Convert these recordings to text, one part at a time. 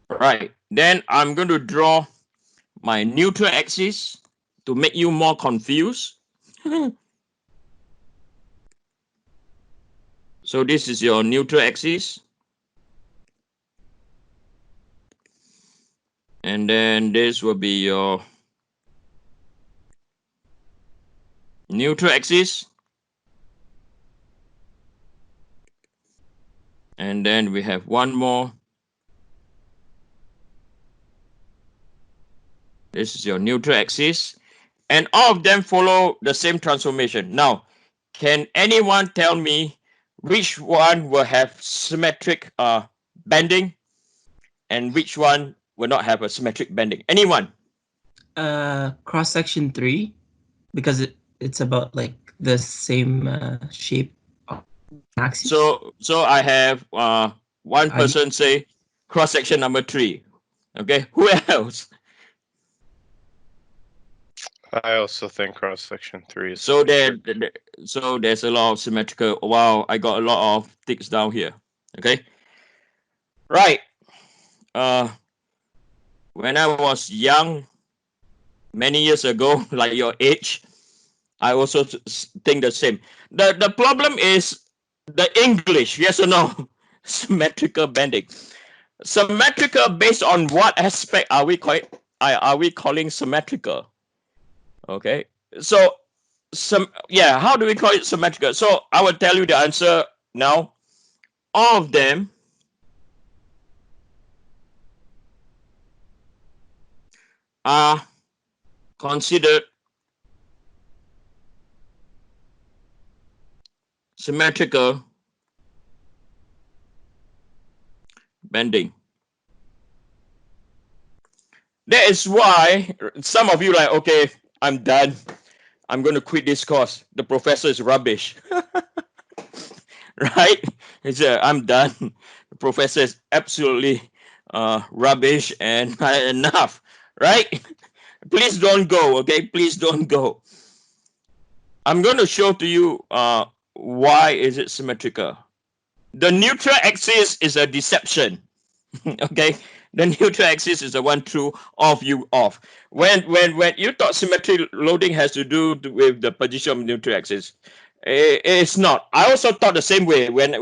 Right. Then I'm going to draw my neutral axis to make you more confused. So this is your neutral axis. And then this will be your neutral axis. And then we have one more. This is your neutral axis. And all of them follow the same transformation. Now, can anyone tell me which one will have symmetric bending and which one will not have a symmetric bending? Anyone? Cross section 3, because it's about like the same shape axis. So I have one person say cross section number 3. Okay, who else? I also think cross section 3 is So there's a lot of symmetrical. Wow, I got a lot of ticks down here. Okay, right. When I was young, many years ago, like your age, I also think the same. The problem is the English, yes or no? Symmetrical bending. Symmetrical based on what aspect are we calling symmetrical? Okay, so how do we call it symmetrical? So I will tell you the answer now. All of them are considered symmetrical bending. That is why some of you like, okay, I'm done. I'm going to quit this course. The professor is rubbish. Right? I'm done. The professor is absolutely rubbish and enough. Right? Please don't go, okay? Please don't go. I'm going to show to you why is it symmetrical. The neutral axis is a deception. Okay, the neutral axis is the one true, off you off. When you thought symmetry loading has to do with the position of neutral axis, it's not. I also thought the same way when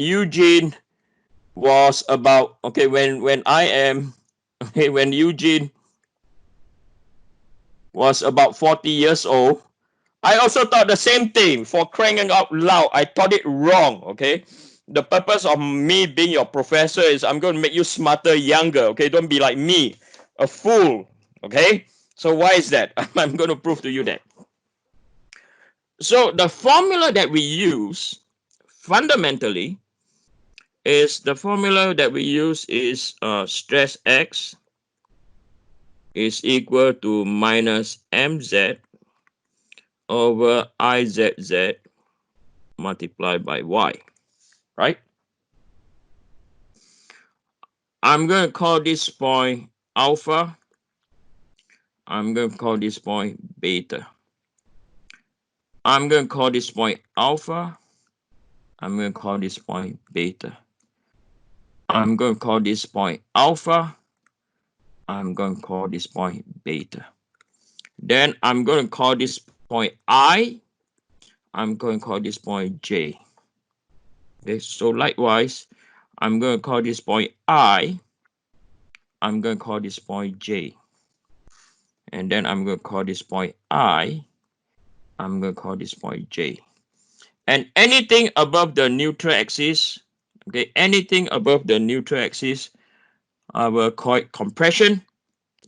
Eugene was about when Eugene was about 40 years old. I also thought the same thing. For crying out loud, I thought it wrong. Okay, the purpose of me being your professor is I'm going to make you smarter, younger. Okay, don't be like me, a fool. Okay, so why is that? I'm going to prove to you that. So the formula that we use fundamentally is stress X is equal to minus mz over izz multiplied by y, right? I'm going to call this point alpha. I'm going to call this point beta. I'm going to call this point alpha. I'm going to call this point beta. I'm going to call this point alpha. I'm going to call this point beta. Then I'm going to call this point I. I'm going to call this point J. Okay, so likewise, I'm going to call this point I. I'm going to call this point J. And then I'm going to call this point I. I'm going to call this point J. And anything above the neutral axis, okay, anything above the neutral axis, I will call it compression.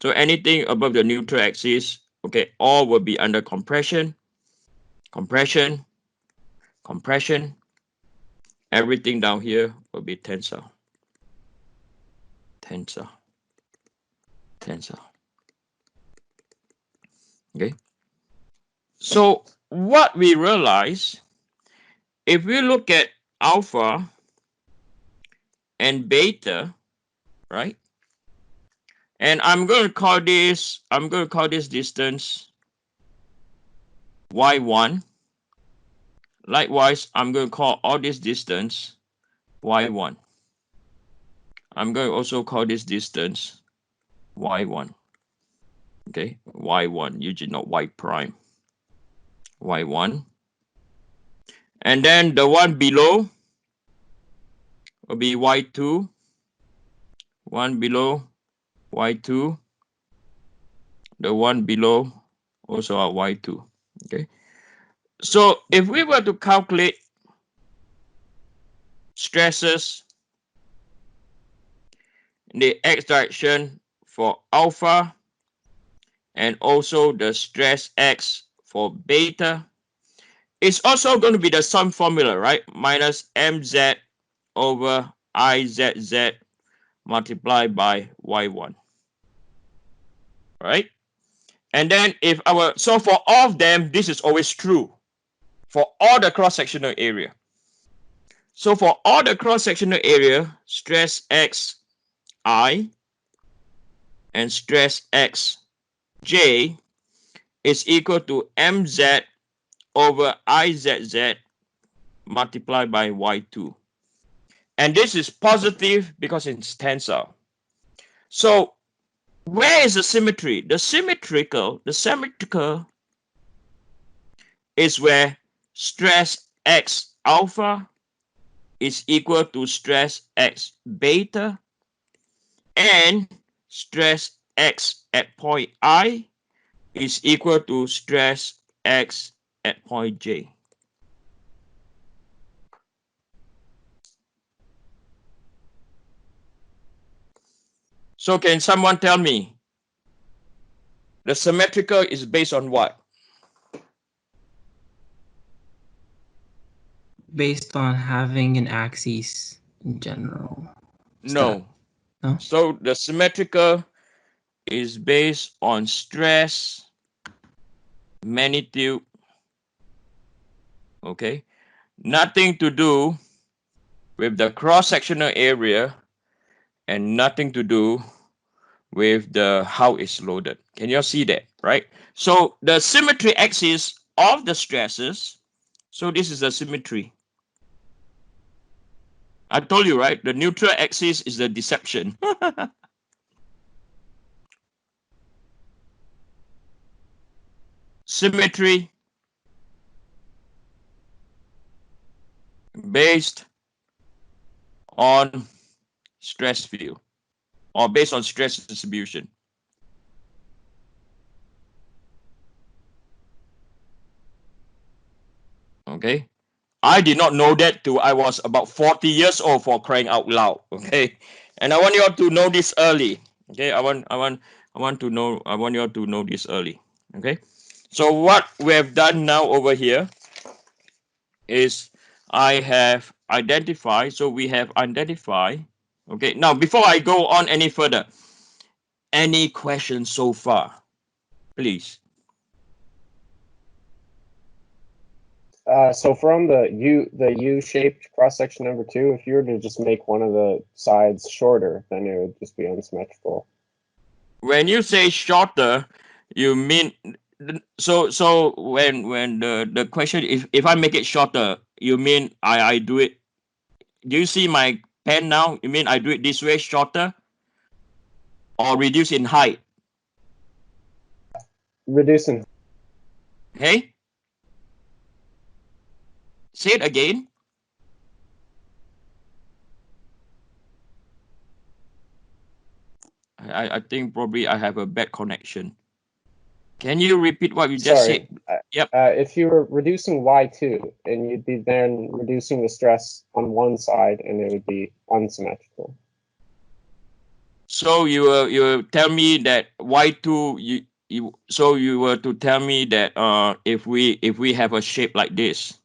So anything above the neutral axis, okay, all will be under compression, compression, compression. Everything down here will be tensile, tensile, tensile. Okay. So what we realize, if we look at alpha and beta, right? And I'm going to call this distance y1. Likewise, I'm going to call all this distance y1. I'm going to also call this distance y1. Okay, y1, usually not y prime. y1. And then the one below will be y2. One below y2. The one below also are y2. Okay. So if we were to calculate stresses in the x direction for alpha and also the stress x for beta, it's also going to be the sum formula, right? Minus mz over izz multiplied by y1, right? And then if so for all of them, this is always true for all the cross-sectional area. So for all the cross-sectional area, stress xi and stress xj is equal to mz over izz multiplied by y2. And this is positive because it's tensile. So where is the symmetry? The symmetrical is where stress x alpha is equal to stress x beta and stress x at point I is equal to stress x at point J. So can someone tell me the symmetrical is based on what? Based on having an axis in general. No. No? So the symmetrical is based on stress, magnitude, okay? Nothing to do with the cross-sectional area and nothing to do with the how it's loaded. Can you all see that, right? So the symmetry axis of the stresses, so this is the symmetry. I told you, right? The neutral axis is the deception. Symmetry based on stress field or based on stress distribution. Okay. I did not know that till I was about 40 years old, for crying out loud. Okay. And I want you all to know this early. Okay. I want you all to know this early. Okay. So what we have done now over here is I have identified. So we have identified. Okay. Now, before I go on any further, any questions so far, please? So from the U-shaped cross-section number 2, if you were to just make one of the sides shorter, then it would just be unsymmetrical. When you say shorter, you mean so when the question, if I make it shorter, you mean I do it. Do you see my pen now? You mean I do it this way, shorter, or reduce in height? Reduce in. Hey, say it again. I think probably I have a bad connection. Can you repeat what you just said? Yep. If you were reducing y2, and you'd be then reducing the stress on one side, and it would be unsymmetrical. So you tell me that y2 so you were to tell me that if we have a shape like this.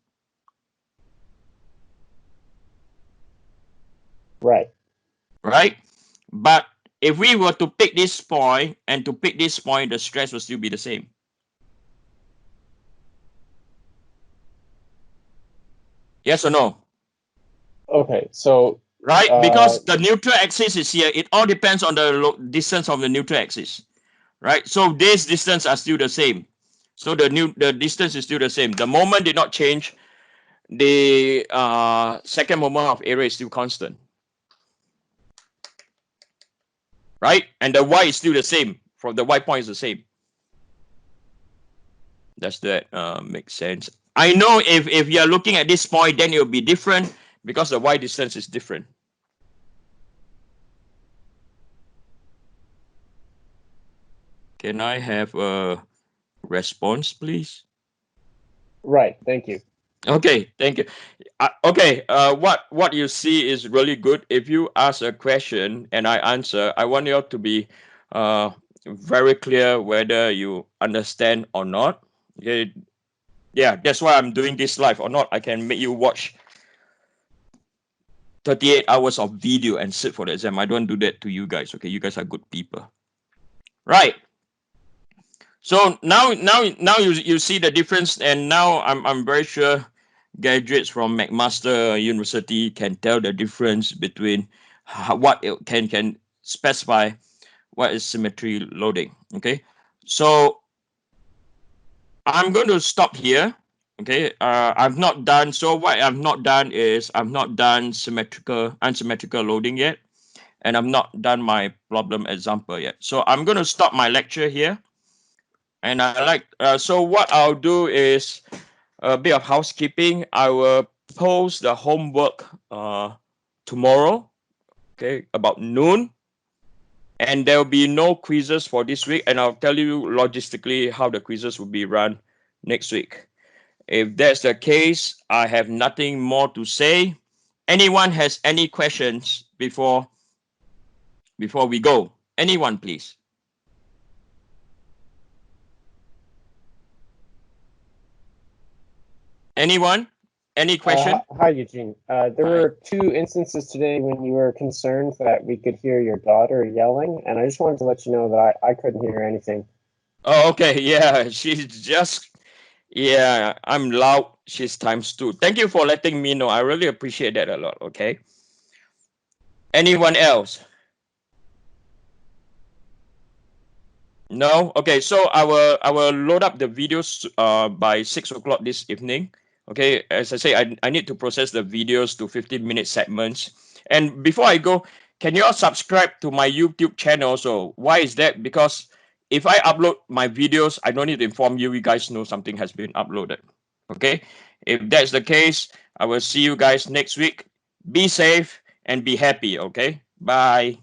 Right. Right? But if we were to pick this point and to pick this point, the stress will still be the same. Yes or no? Okay, so right, because the neutral axis is here. It all depends on the distance of the neutral axis, right? So these distance are still the same. So the distance is still the same. The moment did not change. The second moment of area is still constant. right? And the y is still the same. From the y point is the same. Does that make sense? I know if you're looking at this point, then it will be different because the y distance is different. Can I have a response, please? Right. Thank you. Okay, thank you. Okay, what you see is really good. If you ask a question and I answer, I want you to be very clear whether you understand or not. Okay, yeah, that's why I'm doing this live or not. I can make you watch 38 hours of video and sit for the exam. I don't do that to you guys. Okay, you guys are good people, right? So now you see the difference, and now I'm very sure graduates from McMaster University can tell the difference between what it can specify what is symmetry loading. Okay, so I'm going to stop here. Okay, I've not done, so what I've not done is I've not done unsymmetrical loading yet, and I've not done my problem example yet. So I'm going to stop my lecture here. And so what I'll do is a bit of housekeeping. I will post the homework tomorrow, okay, about noon. And there'll be no quizzes for this week. And I'll tell you logistically how the quizzes will be run next week. If that's the case, I have nothing more to say. Anyone has any questions before we go? Anyone, please? Anyone? Any question? Hi, Eugene. There were 2 instances today when you were concerned that we could hear your daughter yelling, and I just wanted to let you know that I couldn't hear anything. Oh, okay. Yeah, she's just, yeah, I'm loud. She's ×2. Thank you for letting me know. I really appreciate that a lot. Okay. Anyone else? No? Okay, so I will load up the videos by 6 o'clock this evening. Okay, as I say, I need to process the videos to 15-minute segments. And before I go, can you all subscribe to my YouTube channel? So why is that? Because if I upload my videos, I don't need to inform you. You guys know something has been uploaded. Okay, if that's the case, I will see you guys next week. Be safe and be happy. Okay, bye.